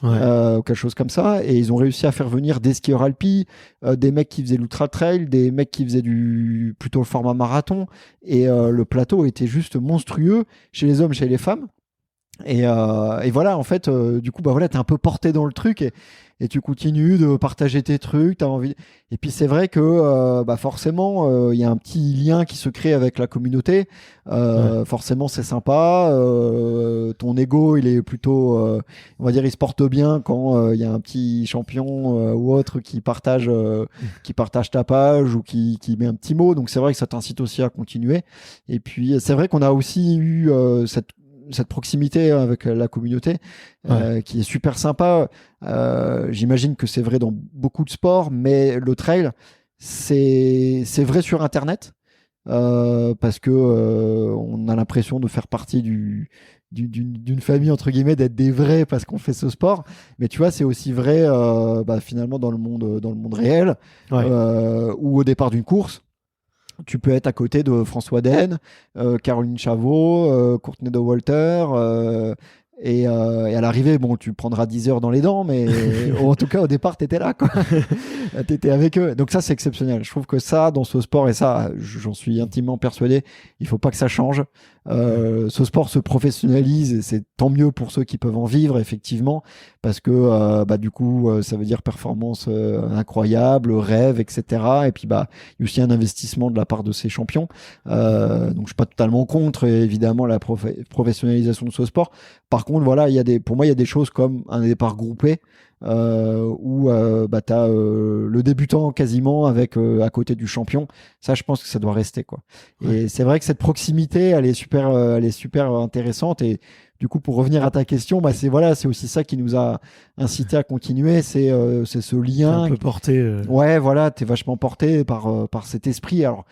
ou quelque chose comme ça. Et ils ont réussi à faire venir des skieurs alpi, des mecs qui faisaient l'ultra trail, des mecs qui faisaient plutôt le format marathon. Et le plateau était juste monstrueux chez les hommes, chez les femmes. Et voilà, en fait, du coup, voilà, t'es un peu porté dans le truc et tu continues de partager tes trucs, t'as envie. Et puis c'est vrai que forcément, il y a un petit lien qui se crée avec la communauté. Forcément, c'est sympa. Ton ego, il est plutôt, on va dire, il se porte bien quand il y a un petit champion ou autre qui partage ta page ou qui met un petit mot. Donc c'est vrai que ça t'incite aussi à continuer. Et puis c'est vrai qu'on a aussi eu cette proximité avec la communauté qui est super sympa. J'imagine que c'est vrai dans beaucoup de sports, mais le trail, c'est vrai sur Internet parce que on a l'impression de faire partie d'une famille, entre guillemets, d'être des vrais parce qu'on fait ce sport. Mais tu vois, c'est aussi vrai finalement dans le monde réel ou au départ d'une course. Tu peux être à côté de François Den, Caroline Chavot, Courtney de Walter. Et à l'arrivée, bon, tu prendras 10 heures dans les dents, mais en tout cas, au départ, tu étais là, quoi. Tu étais avec eux. Donc ça, c'est exceptionnel. Je trouve que ça, dans ce sport, et ça, j'en suis intimement persuadé, il faut pas que ça change. Ce sport se professionnalise et c'est tant mieux pour ceux qui peuvent en vivre, effectivement, parce que du coup, ça veut dire performance incroyable, rêve, etc. Et puis, il y a aussi un investissement de la part de ces champions. Donc, je suis pas totalement contre, évidemment, la professionnalisation de ce sport. Par contre, voilà, pour moi, il y a des choses comme un départ groupé où tu as le débutant quasiment avec à côté du champion. Ça, je pense que ça doit rester, quoi. Et c'est vrai que cette proximité, elle est super intéressante. Et du coup, pour revenir à ta question, c'est aussi ça qui nous a incité à continuer. C'est ce lien. Un peu porté. Ouais, voilà, tu es vachement porté par cet esprit. Alors,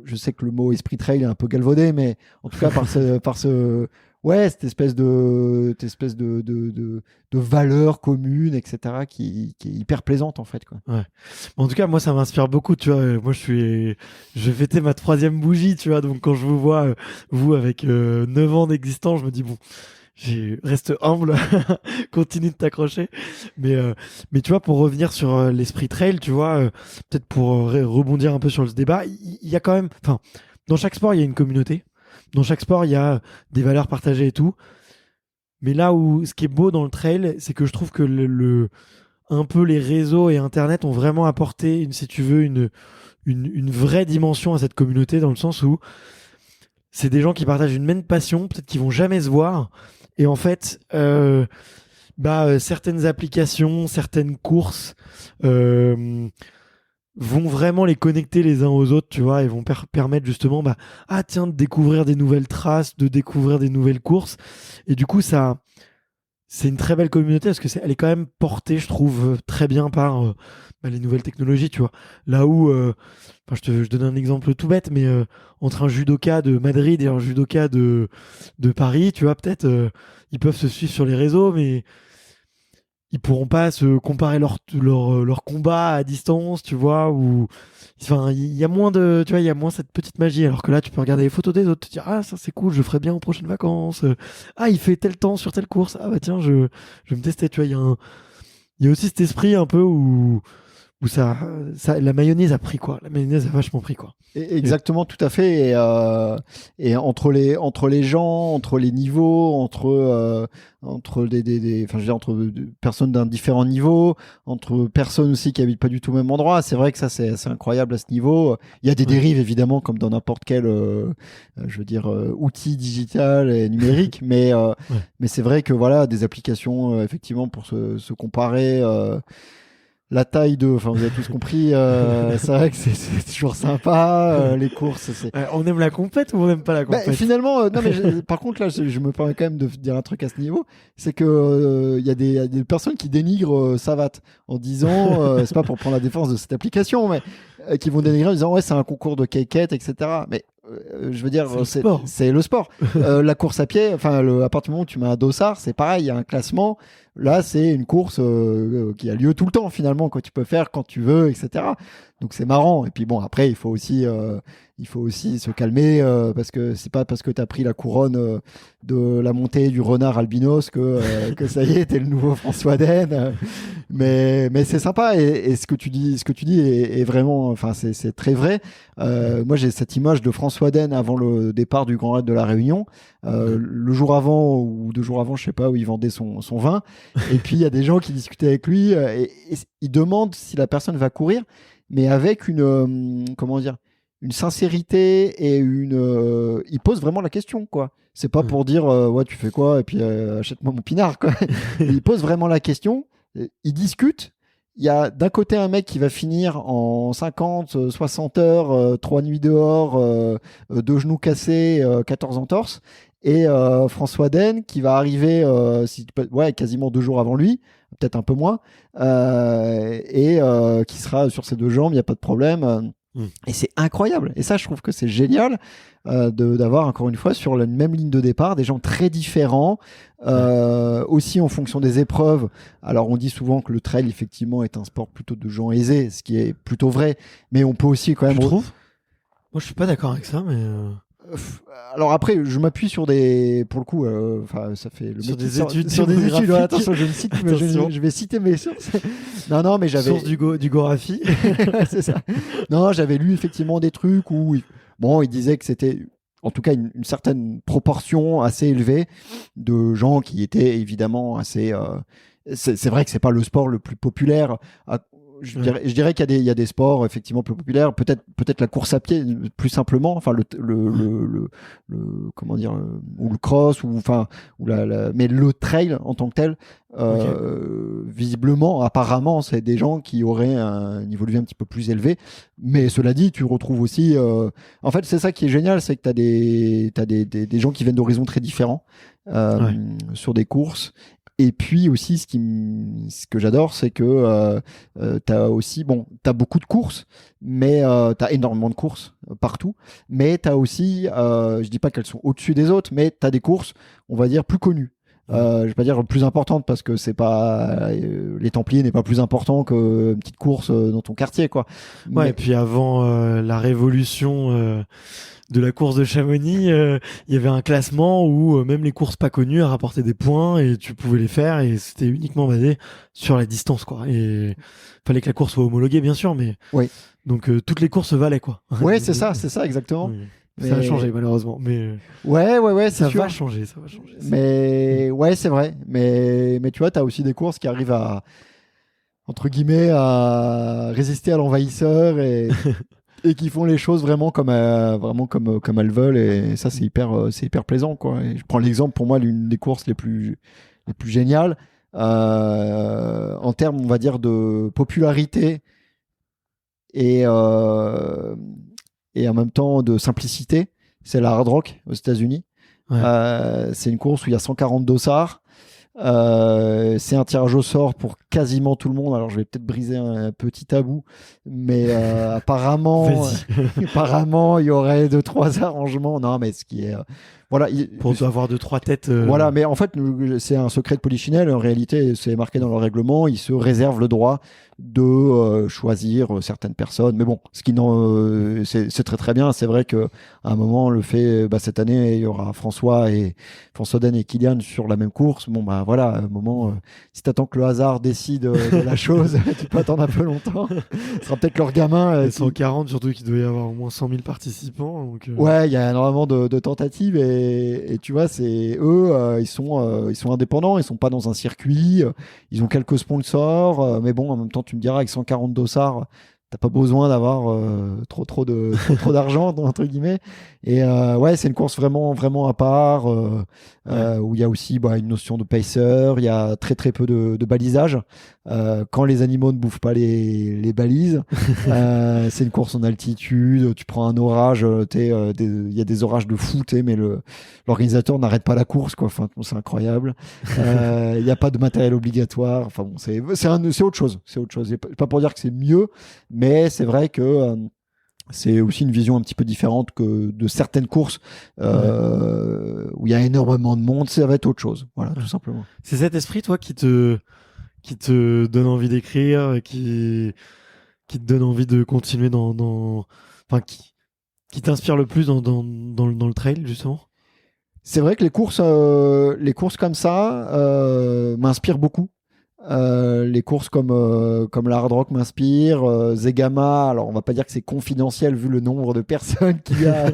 je sais que le mot esprit trail est un peu galvaudé, mais en tout cas, cette espèce de valeur commune, etc., qui est hyper plaisante, en fait, quoi. En tout cas, moi, ça m'inspire beaucoup, tu vois. Moi, je vais fêter ma 3e bougie, tu vois. Donc, quand je vous vois, vous, avec 9 ans d'existence, je me dis, bon, reste humble, continue de t'accrocher. Mais tu vois, pour revenir sur l'esprit trail, tu vois, peut-être pour rebondir un peu sur ce débat, il y a quand même, enfin, dans chaque sport, il y a une communauté. Dans chaque sport, il y a des valeurs partagées et tout. Mais là où ce qui est beau dans le trail, c'est que je trouve que un peu les réseaux et Internet ont vraiment apporté, si tu veux, une vraie dimension à cette communauté, dans le sens où c'est des gens qui partagent une même passion, peut-être qu'ils vont jamais se voir. Et en fait, certaines applications, certaines courses vont vraiment les connecter les uns aux autres, tu vois, et vont permettre justement de découvrir des nouvelles traces, de découvrir des nouvelles courses. Et du coup, ça, c'est une très belle communauté parce que elle est quand même portée, je trouve, très bien par les nouvelles technologies, tu vois. Là où, je donne un exemple tout bête, mais entre un judoka de Madrid et un judoka de Paris, tu vois, peut-être ils peuvent se suivre sur les réseaux, mais ils pourront pas se comparer leur combat à distance, tu vois, ou il y a moins cette petite magie, alors que là tu peux regarder les photos des autres, te dire ça c'est cool, je ferai bien aux prochaines vacances, il fait tel temps sur telle course, tiens je vais me tester, tu vois, il y a aussi cet esprit un peu où la mayonnaise a pris, quoi, la mayonnaise a vachement pris, quoi. Exactement, tout à fait. Et entre les gens, entre les niveaux, entre personnes d'un différent niveau, entre personnes aussi qui habitent pas du tout au même endroit, c'est vrai que ça c'est assez incroyable à ce niveau. Il y a des dérives évidemment comme dans n'importe quel outil digital et numérique, mais c'est vrai que voilà, des applications effectivement pour se comparer. la taille de, enfin vous avez tous compris, c'est vrai que c'est toujours sympa, les courses. On aime la compète ou on n'aime pas la compète? Finalement, non mais par contre là, je me permets quand même de dire un truc à ce niveau, c'est que il y a des personnes qui dénigrent Savat en disant, c'est pas pour prendre la défense de cette application, mais qui vont dénigrer en disant ouais c'est un concours de quéquette, etc. Mais je veux dire, c'est le sport. La course à pied, enfin, à partir du moment où tu mets un dossard, c'est pareil, il y a un classement. Là, c'est une course qui a lieu tout le temps, finalement, que tu peux faire quand tu veux, etc. Donc, c'est marrant. Et puis, bon, après, il faut aussi se calmer parce que c'est pas parce que tu as pris la couronne de la montée du renard albinos que ça y est, t'es le nouveau François Den. Mais c'est sympa. Et ce que tu dis est vraiment, enfin, c'est très vrai. Moi, j'ai cette image de François Den avant le départ du Grand Raid de la Réunion. Le jour avant ou 2 jours avant, je sais pas, où il vendait son vin. Et puis, il y a des gens qui discutaient avec lui et ils demandent si la personne va courir, mais avec comment dire, une sincérité et il pose vraiment la question, quoi. C'est pas pour dire, ouais, tu fais quoi? Et puis, achète-moi mon pinard, quoi. Il pose vraiment la question. Il discute. Il y a d'un côté un mec qui va finir en 50, 60 heures, 3 nuits dehors, 2 genoux cassés, 14 entorses. Et François Den qui va arriver quasiment 2 jours avant lui, peut-être un peu moins, et qui sera sur ses 2 jambes, il n'y a pas de problème. Et c'est incroyable. Et ça, je trouve que c'est génial d'avoir, encore une fois, sur la même ligne de départ, des gens très différents, aussi en fonction des épreuves. Alors, on dit souvent que le trail, effectivement, est un sport plutôt de gens aisés, ce qui est plutôt vrai. Mais on peut aussi quand même... Je trouve. Moi, je suis pas d'accord avec ça, mais... Alors après, je m'appuie sur des, pour le coup, ça fait le sur mec des études, sur des études. Attention, je vais citer mes sources. Non, mais j'avais source du Gorafi. C'est ça. Non, j'avais lu effectivement des trucs où, il disait que c'était, en tout cas, une certaine proportion assez élevée de gens qui étaient évidemment assez. C'est vrai que c'est pas le sport le plus populaire. Je dirais qu'il y a des sports effectivement plus populaires, peut-être la course à pied plus simplement, enfin le comment dire, ou le cross, ou enfin mais le trail en tant que tel, visiblement, apparemment, c'est des gens qui auraient un niveau de vie un petit peu plus élevé. Mais cela dit, tu retrouves aussi, en fait, c'est ça qui est génial, c'est que t'as des gens qui viennent d'horizons très différents sur des courses. Et puis aussi, ce que j'adore, c'est que t'as aussi, t'as beaucoup de courses, mais t'as énormément de courses partout. Mais t'as aussi, je dis pas qu'elles sont au-dessus des autres, mais t'as des courses, on va dire, plus connues. Je vais pas dire plus importantes parce que c'est pas les Templiers n'est pas plus important qu'une petite course dans ton quartier, quoi. Ouais, et puis avant la révolution de la course de Chamonix, il y avait un classement où même les courses pas connues rapportaient des points et tu pouvais les faire, et c'était uniquement basé sur la distance, quoi. Et fallait que la course soit homologuée, bien sûr, mais oui. Donc toutes les courses valaient, quoi. Ouais, c'est ça exactement. Oui. Mais... Ça a changé malheureusement, mais ouais, ça sûr. va changer. Mais ouais, c'est vrai. Mais tu vois, t'as aussi des courses qui arrivent à, entre guillemets, à résister à l'envahisseur et qui font les choses vraiment comme elles veulent, et ça c'est hyper plaisant, quoi. Et je prends l'exemple, pour moi, l'une des courses les plus géniales en termes, on va dire, de popularité et en même temps de simplicité, c'est la Hard Rock aux États-Unis. Ouais. C'est une course où il y a 140 dossards. C'est un tirage au sort pour quasiment tout le monde. Alors je vais peut-être briser un petit tabou, mais apparemment il y aurait 2-3 arrangements. Non, mais ce qui est voilà, pour avoir 2-3 têtes. Voilà, mais en fait c'est un secret de Polichinelle. En réalité, c'est marqué dans le règlement. Ils se réservent le droit de choisir certaines personnes. Mais bon, ce qui c'est très très bien. C'est vrai que à un moment, le fait, cette année, il y aura François Den et Kylian sur la même course. Bon, voilà, à un moment, si t'attends que le hasard décide de la chose, tu peux attendre un peu longtemps. Ce sera peut-être leur gamin. 140, surtout qu'il doit y avoir au moins 100 000 participants. Donc, ouais, il y a énormément de tentatives, et tu vois, c'est eux, ils sont indépendants, ils sont pas dans un circuit, ils ont quelques sponsors, mais bon, en même temps, tu me diras, avec 140 dossards, t'as pas besoin d'avoir trop d'argent, entre guillemets. Et ouais, c'est une course vraiment à part, où il y a aussi une notion de pacer, il y a très très peu de balisage. quand les animaux ne bouffent pas les balises. C'est une course en altitude, tu prends un orage, il y a des orages de fou, mais l'organisateur n'arrête pas la course, quoi. Enfin, c'est incroyable. Il n'y a pas de matériel obligatoire. Enfin bon, c'est autre chose. C'est autre chose. Pas pour dire que c'est mieux, mais c'est vrai que c'est aussi une vision un petit peu différente que de certaines courses où il y a énormément de monde. Ça va être autre chose, voilà, tout simplement. C'est cet esprit, toi, qui te donne envie d'écrire, qui te donne envie de continuer enfin, qui t'inspire le plus dans le trail, justement? C'est vrai que les courses comme ça m'inspirent beaucoup. Les courses comme la Hard Rock m'inspirent. Zegama, alors on va pas dire que c'est confidentiel vu le nombre de personnes qu'il y a.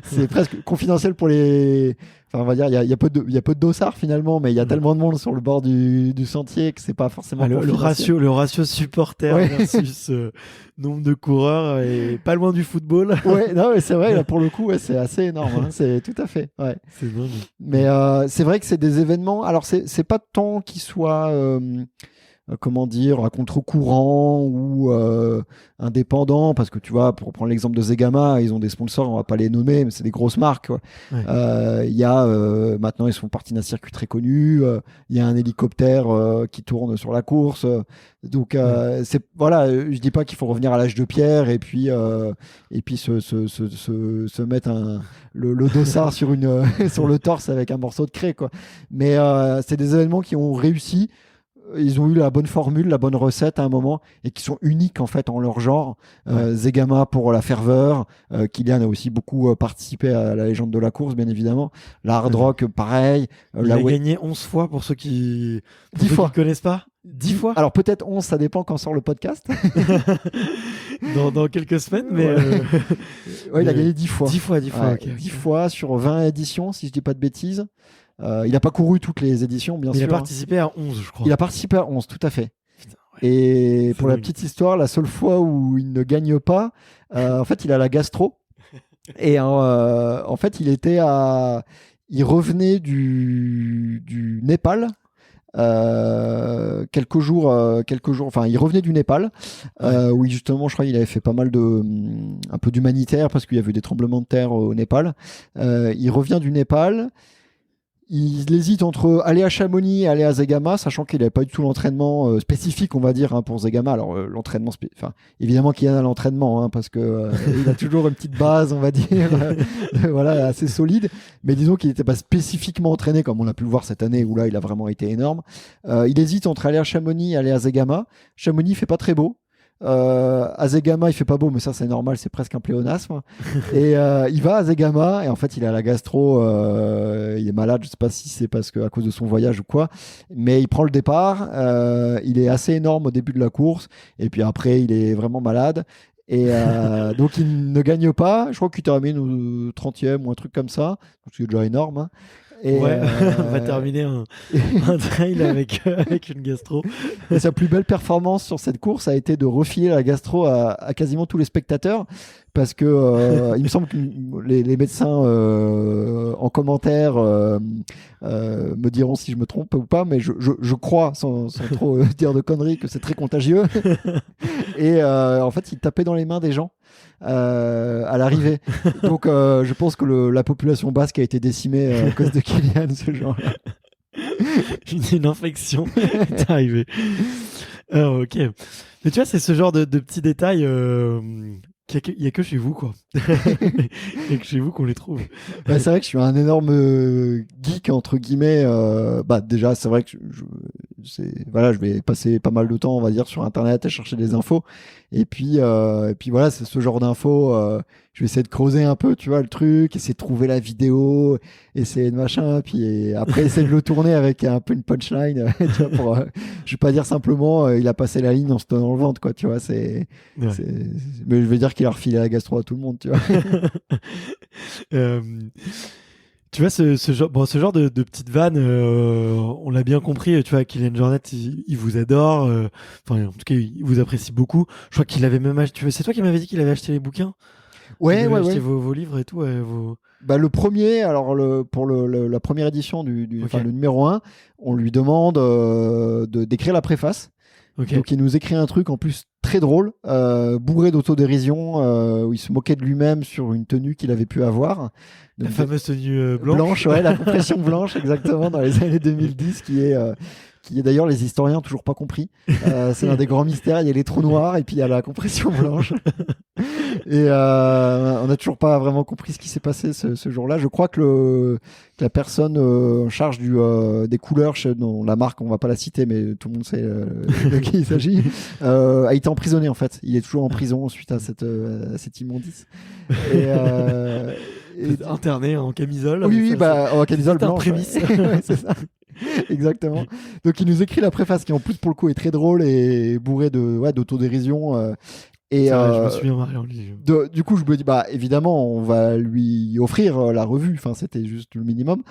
C'est presque confidentiel pour les. Enfin, on va dire, il y a peu de dossards finalement, mais il y a tellement de monde sur le bord du sentier que c'est pas forcément le ratio supporter versus nombre de coureurs est pas loin du football. Ouais, non, mais c'est vrai, là, pour le coup, c'est assez énorme. Hein, c'est tout à fait. Ouais. C'est dingue. Mais c'est vrai que c'est des événements. Alors, c'est pas tant qu'ils soient. Comment dire, à contre-courant ou indépendant, parce que tu vois, pour prendre l'exemple de Zegama, ils ont des sponsors, on va pas les nommer, mais c'est des grosses marques, quoi. Ouais. Il y a maintenant, ils sont partis d'un circuit très connu, il y a un hélicoptère qui tourne sur la course, donc c'est voilà, je dis pas qu'il faut revenir à l'âge de pierre et puis se mettre le dossard sur sur le torse avec un morceau de craie, quoi. Mais c'est des événements qui ont réussi. Ils ont eu la bonne formule, la bonne recette à un moment et qui sont uniques en fait en leur genre. Zegama pour la ferveur, Kylian a aussi beaucoup participé à la légende de la course, bien évidemment. La Hard Rock, pareil. Il a gagné 11 fois pour ceux qui 10 fois. Qui connaissent pas. 10 fois. Alors peut-être 11, ça dépend quand sort le podcast. dans quelques semaines, mais il a gagné 10 fois. 10 fois, 10 fois. Ouais, Okay. 10 fois sur 20 éditions, si je dis pas de bêtises. Il n'a pas couru toutes les éditions, bien sûr. Il a participé à 11, je crois. Il a participé à 11, tout à fait. Putain, ouais. Et pour la petite histoire, la seule fois où il ne gagne pas, en fait, il a la gastro. Et en fait, il revenait du Népal. Quelques jours, enfin, il revenait du Népal, où justement, je crois qu'il avait fait pas mal un peu d'humanitaire parce qu'il y avait eu des tremblements de terre au Népal. Il revient du Népal. Il hésite entre aller à Chamonix et aller à Zegama, sachant qu'il n'avait pas du tout l'entraînement spécifique, on va dire, hein, pour Zegama. Alors, l'entraînement, évidemment qu'il y a un entraînement, hein, parce que il a toujours une petite base, on va dire, voilà, assez solide. Mais disons qu'il n'était pas spécifiquement entraîné, comme on a pu le voir cette année, où là, il a vraiment été énorme. Il hésite entre aller à Chamonix et aller à Zegama. Chamonix, il fait pas très beau. À Zegama, il fait pas beau, mais ça c'est normal, c'est presque un pléonasme. Et il va à Zegama et en fait il a la gastro, il est malade, je sais pas si c'est parce que à cause de son voyage ou quoi, mais il prend le départ. Il est assez énorme au début de la course et puis après il est vraiment malade. Et donc il ne gagne pas. Je crois qu'il termine au 30e ou un truc comme ça, c'est déjà énorme. Hein. Et on va terminer un trail avec une gastro. Et sa plus belle performance sur cette course a été de refiler la gastro à quasiment tous les spectateurs, parce que il me semble que les médecins en commentaire me diront si je me trompe ou pas, mais je crois, sans trop dire de conneries, que c'est très contagieux. Et en fait, il tapait dans les mains des gens à l'arrivée. Donc je pense que la population basque a été décimée à cause de Kylian, ce genre-là. Une infection est arrivée. Alors, ok. Mais tu vois, c'est ce genre de petits détails il n'y a que chez vous, quoi. Il n'y a que chez vous qu'on les trouve. Bah, c'est vrai que je suis un énorme geek, entre guillemets. Déjà, c'est vrai que je vais passer pas mal de temps, on va dire, sur Internet à chercher des infos. Et puis voilà, c'est ce genre d'infos. Je vais essayer de creuser un peu, tu vois, le truc, essayer de trouver la vidéo, essayer de machin, puis après essayer de le tourner avec un peu une punchline, tu vois, je vais pas dire simplement il a passé la ligne en se tenant le ventre, quoi, tu vois, mais je vais dire qu'il a refilé la gastro à tout le monde, tu vois. Tu vois, ce genre de petites vannes, on l'a bien compris, tu vois, Kylian Jornet, il vous adore, enfin, en tout cas, il vous apprécie beaucoup. Je crois qu'il avait même acheté, c'est toi qui m'avais dit qu'il avait acheté les bouquins? Ouais. Vos livres et tout. Le premier, alors pour la première édition le numéro 1, on lui demande d'écrire la préface. Ok. Donc il nous écrit un truc en plus très drôle, bourré d'autodérision, où il se moquait de lui-même sur une tenue qu'il avait pu avoir. La Donc, fameuse tenue blanche. ouais, la compression blanche, exactement, dans les années 2010, qui est d'ailleurs les historiens n'ont toujours pas compris. C'est l'un des grands mystères. Il y a les trous noirs et puis il y a la compression blanche. Et on n'a toujours pas vraiment compris ce qui s'est passé ce jour-là. Je crois que la personne en charge des couleurs, dont la marque, on va pas la citer, mais tout le monde sait de qui il s'agit, a été emprisonné en fait. Il est toujours en prison suite à cette immondice. Et Interné en camisole. oui, en camisole c'est un blanche. prémisse. Ouais, c'est ça. Exactement. Donc il nous écrit la préface qui en plus pour le coup est très drôle et bourrée d'autodérision. Et C'est vrai, je me souviens, Marion. du coup, je me dis, évidemment, on va lui offrir la revue. Enfin, c'était juste le minimum.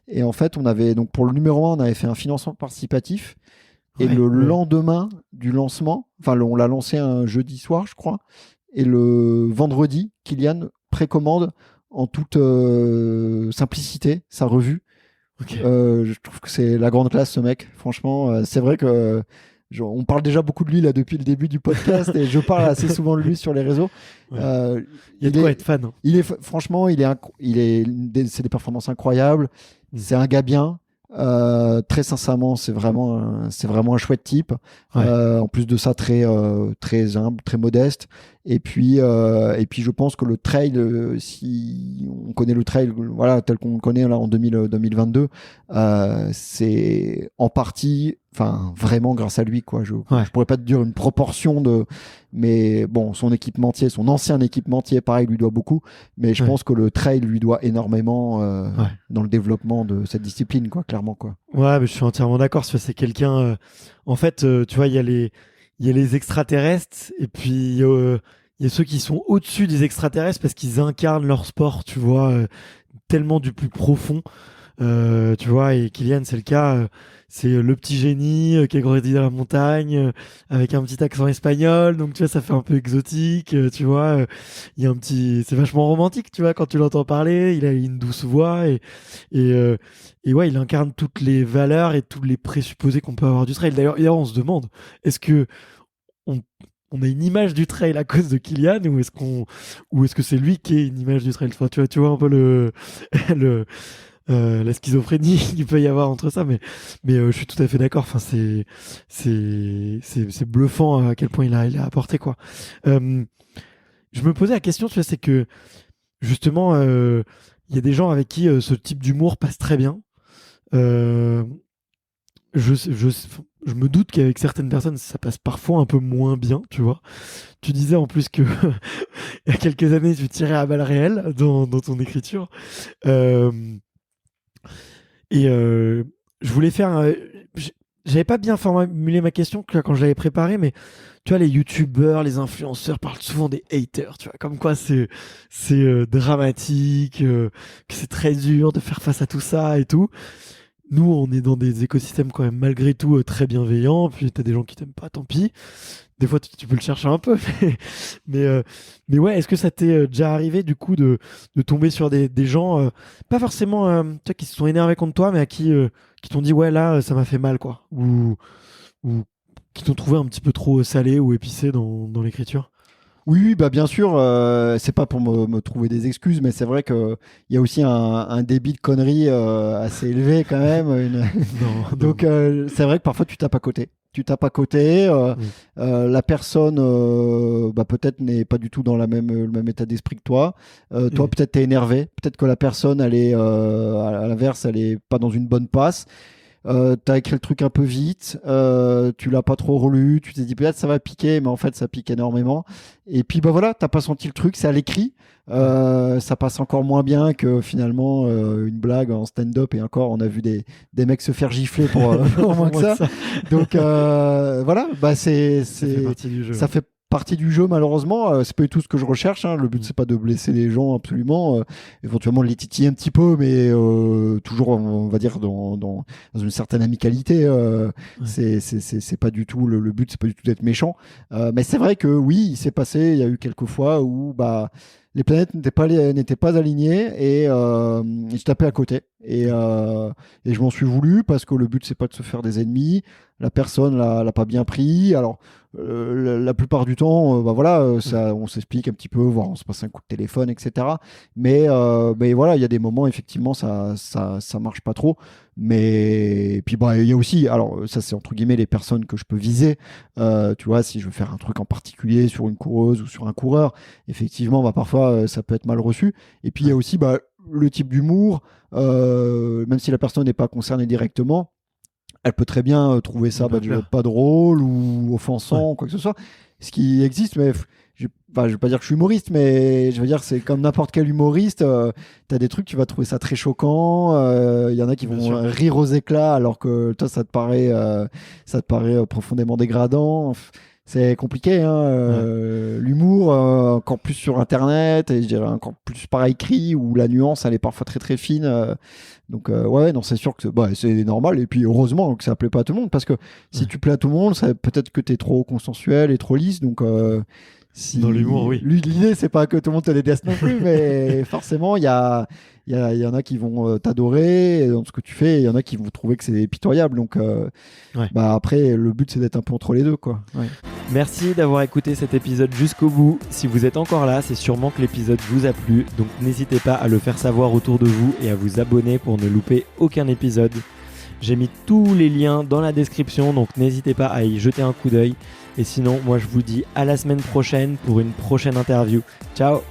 Et en fait, donc pour le numéro 1, on avait fait un financement participatif. Et le lendemain du lancement, enfin, on l'a lancé un jeudi soir, je crois. Et le vendredi, Kylian précommande en toute simplicité sa revue. Okay. Je trouve que c'est la grande classe, ce mec. Franchement, c'est vrai que on parle déjà beaucoup de lui là depuis le début du podcast et je parle assez souvent de lui sur les réseaux. Ouais. Il y a de quoi être fan. Franchement, c'est des performances incroyables. C'est un gars bien. Très sincèrement, c'est vraiment un chouette type. Ouais. En plus de ça, très humble, très modeste. Et puis je pense que le trail, si on connaît le trail, voilà, tel qu'on le connaît là en 2022, c'est en partie, enfin vraiment grâce à lui, quoi. Je pourrais pas te dire une proportion mais bon, son ancien équipementier, pareil, lui doit beaucoup. Mais je pense que le trail lui doit énormément dans le développement de cette discipline, quoi, clairement, quoi. Ouais, mais je suis entièrement d'accord. C'est quelqu'un. En fait, tu vois, il y a les extraterrestres et puis il y a ceux qui sont au-dessus des extraterrestres parce qu'ils incarnent leur sport, tu vois, tellement du plus profond. Tu vois, et Kylian, c'est le cas. C'est le petit génie qui a grandi dans la montagne avec un petit accent espagnol. Donc, tu vois, ça fait un peu exotique. Tu vois, il y a c'est vachement romantique, tu vois, quand tu l'entends parler. Il a une douce voix et ouais, il incarne toutes les valeurs et tous les présupposés qu'on peut avoir du trail. D'ailleurs, on se demande, est-ce que on a une image du trail à cause de Kylian ou est-ce que c'est lui qui est une image du trail? Enfin, tu vois un peu la schizophrénie qu'il peut y avoir entre ça, mais je suis tout à fait d'accord. Enfin, c'est bluffant à quel point il a apporté, quoi. Je me posais la question, tu vois, c'est que justement, il y a des gens avec qui ce type d'humour passe très bien. Je me doute qu'avec certaines personnes, ça passe parfois un peu moins bien, tu vois. Tu disais en plus que il y a quelques années, tu tirais à balles réelles dans ton écriture. Je voulais faire. J'avais pas bien formulé ma question quand je l'avais préparée, mais tu vois, les youtubeurs, les influenceurs parlent souvent des haters, tu vois, comme quoi c'est dramatique, que c'est très dur de faire face à tout ça et tout. Nous, on est dans des écosystèmes quand même malgré tout très bienveillants. Puis t'as des gens qui t'aiment pas, tant pis. Des fois, tu peux le chercher un peu. Mais ouais, est-ce que ça t'est déjà arrivé du coup de tomber sur des gens, pas forcément tu vois, qui se sont énervés contre toi, mais à qui t'ont dit ouais là ça m'a fait mal, quoi, ou qui t'ont trouvé un petit peu trop salé ou épicé dans l'écriture? Oui, bien sûr, c'est pas pour me trouver des excuses, mais c'est vrai qu'il y a aussi un débit de conneries assez élevé quand même. Non. Donc c'est vrai que parfois tu tapes à côté. La personne peut-être n'est pas du tout dans le même état d'esprit que toi. Toi peut-être t'es énervé, peut-être que la personne elle est à l'inverse, elle est pas dans une bonne passe. T'as écrit le truc un peu vite, tu l'as pas trop relu, tu t'es dit peut-être ça va piquer, mais en fait ça pique énormément. Et puis voilà, t'as pas senti le truc, c'est à l'écrit. Ça passe encore moins bien que finalement une blague en stand-up, et encore on a vu des mecs se faire gifler pour moins que ça. Donc voilà, ça fait partie du jeu. Ça fait partie du jeu, malheureusement. C'est pas du tout ce que je recherche, hein. Le but c'est pas de blesser les gens absolument, éventuellement de les titiller un petit peu, mais toujours on va dire dans une certaine amicalité. C'est pas du tout le but, c'est pas du tout d'être méchant, mais c'est vrai que oui, il s'est passé, il y a eu quelques fois où les planètes n'étaient pas alignées et je tapais à côté. Et je m'en suis voulu parce que le but, c'est pas de se faire des ennemis. La personne l'a pas bien pris. Alors, la plupart du temps, ça, on s'explique un petit peu, voire on se passe un coup de téléphone, etc. Mais voilà, il y a des moments, effectivement, ça marche pas trop. Mais puis il y a aussi, alors ça c'est entre guillemets les personnes que je peux viser. Tu vois, si je veux faire un truc en particulier sur une coureuse ou sur un coureur, effectivement, parfois ça peut être mal reçu. Et puis il y a aussi le type d'humour, même si la personne n'est pas concernée directement, elle peut très bien trouver ça pas drôle ou offensant, quoi que ce soit. Ce qui existe, mais je vais pas dire que je suis humoriste, mais je veux dire, c'est comme n'importe quel humoriste. T'as des trucs, tu vas trouver ça très choquant. Il y en a qui vont rire aux éclats, alors que toi, ça te paraît profondément dégradant. C'est compliqué, hein, l'humour, encore plus sur Internet, et je dirais encore plus par écrit, où la nuance, elle est parfois très très fine. Donc, non, c'est sûr que c'est normal, et puis heureusement que ça plaît pas à tout le monde, parce que si tu plais à tout le monde, peut-être que t'es trop consensuel et trop lisse, donc... Dans l'humour, oui. L'idée, c'est pas que tout le monde te déteste non plus, mais forcément, il y en a qui vont t'adorer dans ce que tu fais, et il y en a qui vont trouver que c'est pitoyable. Donc, après, le but, c'est d'être un peu entre les deux, quoi. Ouais. Merci d'avoir écouté cet épisode jusqu'au bout. Si vous êtes encore là, c'est sûrement que l'épisode vous a plu, donc n'hésitez pas à le faire savoir autour de vous et à vous abonner pour ne louper aucun épisode. J'ai mis tous les liens dans la description, donc n'hésitez pas à y jeter un coup d'œil. Et sinon, moi je vous dis à la semaine prochaine pour une prochaine interview. Ciao!